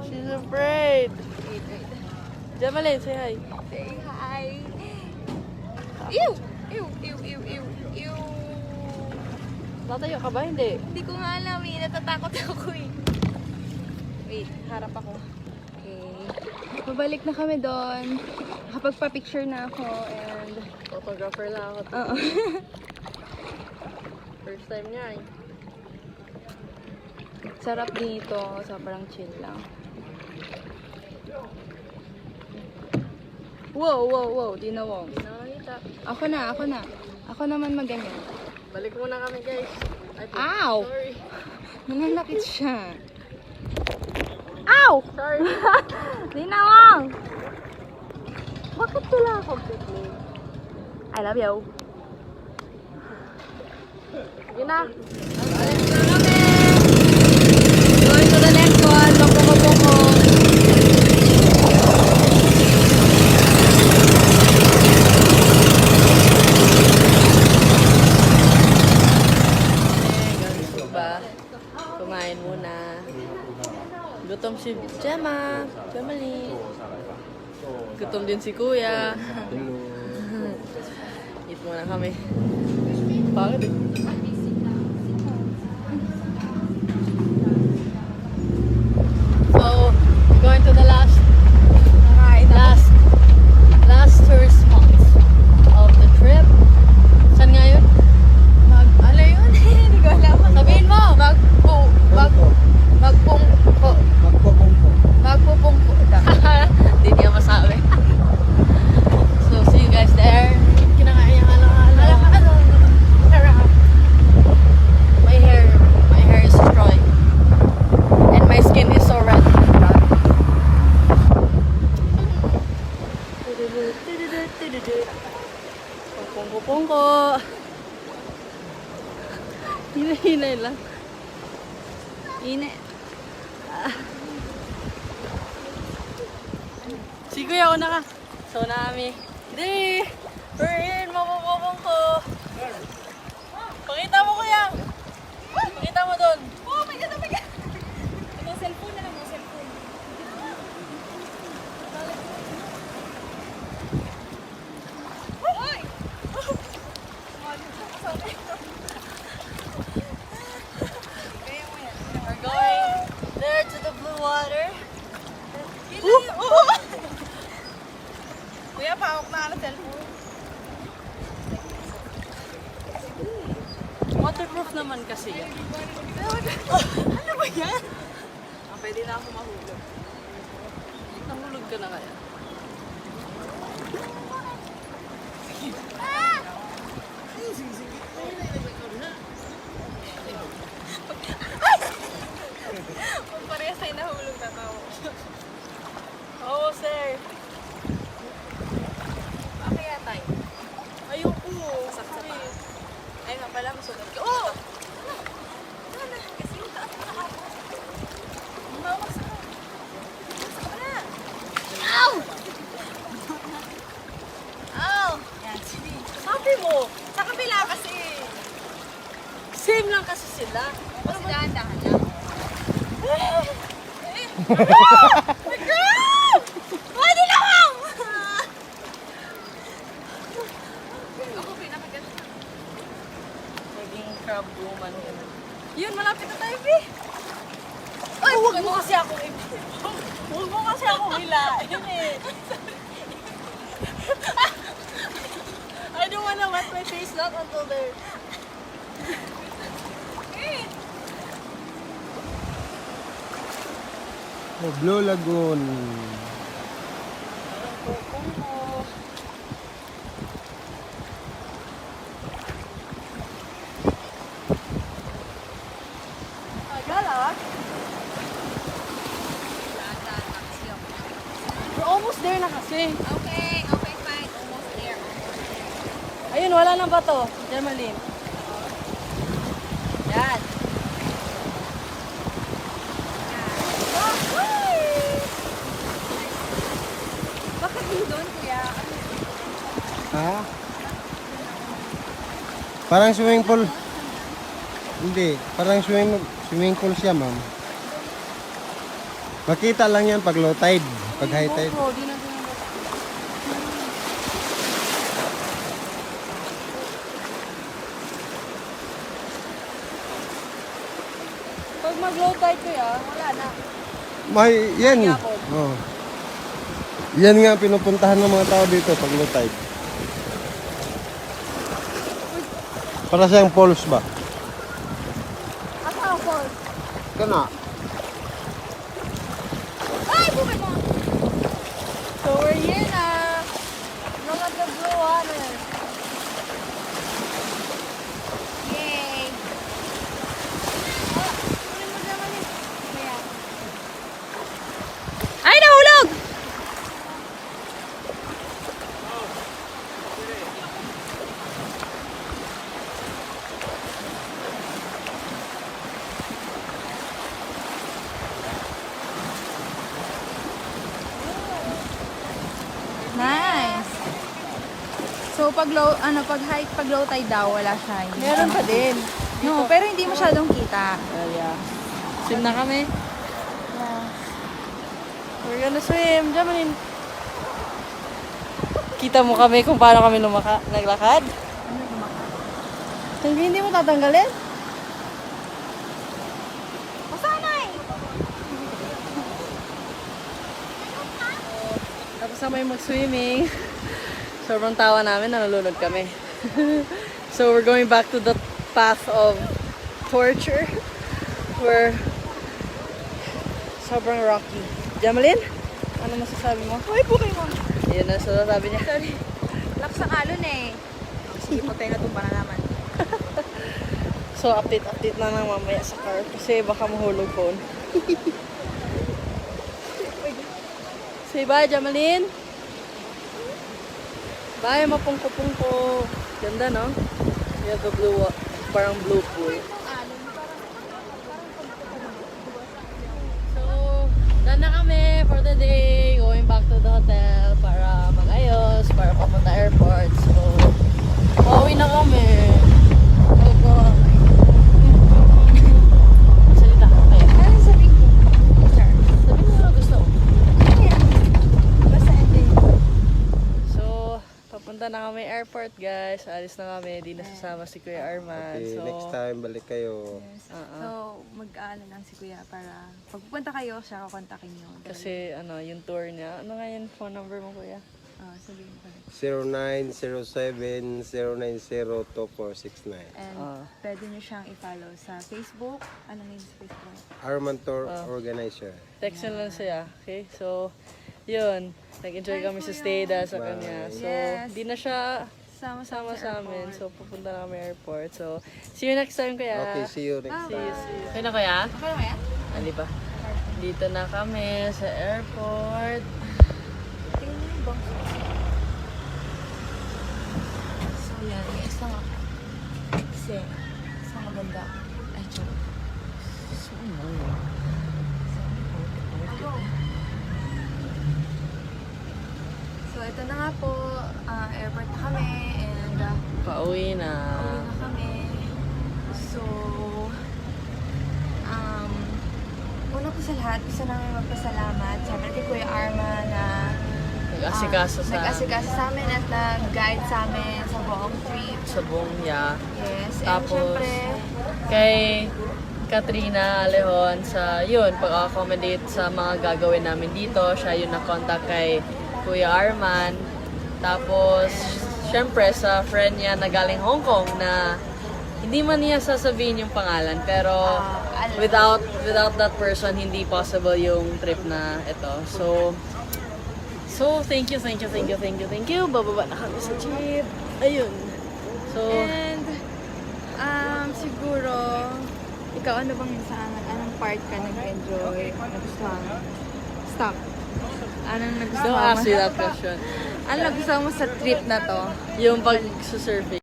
She's afraid. Jamalyn, say hi. Say hi. Ew! Ew! Ew! Ew! Ew! Ew! Tatayo ka ba? Hindi. Hindi ko nga alam eh. Natatakot ako eh. Wait, harap ako. Okay. Babalik na kami doon. Nakapagpa-picture na ako and... Photographer lang ako. Oo. First time niya eh. Sarap dito. Sobrang chill lang. Wow, wow, wow. Di na wow. Hindi na nakita. Ako na, ako na. Ako naman maganyan. Balik muna kami guys. Ay, Ow! sorry. Nananakit siya. Ow! Sorry. Di na wow! Bakit wala completely? I love you. Sige na. Alis na kami! Going to the next one. Magpapapoko. Gusto ba? Kumain muna. Gutom si Gemma. Gemali. Gutom din si Kuya. Eat muna kami. Pangit eh. So, going to the last tourist spot of the trip. Saan nga yun? Ano yun? Hindi ko alam. Sabihin mo! Magpupungko. Hindi niya masabi. So, see you guys there. Kinakain niya My hair is dry. And my skin is so red. Pungko. Hinay lang. Ine. Si Kuya, una ka. So, nami. Hindi! We're in! Mapupupong ko! Pakita mo, Kuya! Pakita mo doon! Oh my God, oh my God! Ito, cellphone na lang mo, cellphone. Hoy! We're going there to the blue water. Kuya, pahawak na ang cellphone. Waterproof naman kasi yan. Ano ba yan? Pwede na ako mahulog. Nahulog ka na kaya? Parehas tayo nahulog na tao. Oo, sir. Kaya tayo. Ayoko. Saksa pa. Please. Ay nga pala, masunod ka. Oh! Kasi yung taas na ako. Mawas ka. Wala. Ow! Ow! Yan, sige. Sabi mo, Sa kabila kasi. same lang kasi sila. Mas dahan-dahan lang. My God! Pwede lang! Ako pinakagat. Naging crab woman ka na. Yun, malapit na tayo, Bi. Ay, huwag mo kasi ako huwag mo kasi ako hilain eh. I don't wanna wet my face not until there. Oh, Blue Lagoon. Galak? We're almost there na kasi. Okay, okay, fine. Almost there. Ayun, wala nang bato. Germaline. Yan. Bakit yun doon, kuya? Ha? Parang swimming pool. Hindi, parang swimming pool siya, ma'am. Makita lang yan pag low tide. Pag high tide. GoPro, di na ginagawa. Pag mag-low tide kuya, wala na. May, yan. Yapon. Oh. Yan nga pinupuntahan ng mga tao dito pag low tide. Para siyang falls ba? Asa ang fall? Kana. Ay, bukid mo! So we're here na. Look at the blue water. Yay! Kunin mo naman yun. Kaya. Ay, nahulog! Nice. So pag low tide daw wala siya. Hindi Meron siya pa din. No, pero hindi masyadong kita. Well, yeah. Swim na kami. We're gonna swim. Jamalin. Kita mo kami kung paano kami naglakad? Hindi mo tatanggalin? Masanay! Tapos naman yung mag-swimming. Sobrang tawa namin, nalulunod kami. So we're going back to the path of torture. Where sobrang rocky. Jamalin, ano masasabi mo? Uy, bukay mo. Ayun na, so sabi niya. Sorry. Lakas ang alon eh. Sige po tayo natumba na naman. So update na lang mamaya sa car kasi baka mahulog phone. Say bye, Jamalin. Bye, mapungko-pungko. Ganda, no? You have the blue, parang blue pool. So, done na kami for the day. Going back to the hotel para mag-ayos, para papunta airport. So, pauwi na kami. Salita ka kaya. Ano sabihin ko? Sir. Sabi mo na gusto ko. Basta hindi. So, papunta na kami airport, guys. Alis na kami. Di nasasama si Kuya Arman. Okay, So, next time balik kayo. So, mag-aano lang si Kuya para pag pupunta kayo, siya kukontakin niyo. kasi ano, yung tour niya. Ano nga yung phone number mo, Kuya? Sabihin ko. 0907-090-2469. And pwede niyo siyang i-follow sa Facebook. Ano nga yung sa Facebook? Arman Tour Organizer. Text na lang siya. Okay? So, yun. Nag-enjoy kami sa stay dahil sa kanya. So, Yes. di na siya Sama-sama sama sa amin. So, pupunta na kami airport. So, see you next time, Kuya. Okay, see you next See time. you, see you. Okay na, Kuya? Okay na kaya? Ano ba? Dito na kami sa airport. Tingnan mo yung bangso. So, yan. Isang kasi isang maganda. Ay, charot. So, ito na nga po. Airport na kami. And, Pauwi na. uwi na kami. So, una po sa lahat, gusto namin magpasalamat. Siyempre kay Kuya Arma na Nag-asikaso sa nag-asikaso sa amin at nag-guide sa amin sa buong trip. sa buong ya. Yes. And Tapos, syempre, kay Katrina Alejón sa yun, pag-accommodate sa mga gagawin namin dito. Siya yung na-contact kay Kuya Arman. Tapos, syempre sa friend niya na galing Hong Kong na hindi man niya sasabihin yung pangalan, pero without that person, hindi possible yung trip na ito. So thank you. Bababa na kami sa jeep. Ayun. So, and siguro, ikaw ano bang sa anong part ka nag-enjoy, nagustuhan? Stop. Anong don't nagustuhan ask me that question. Ano nagustuhan mo sa trip na to? Yung pag-surfing.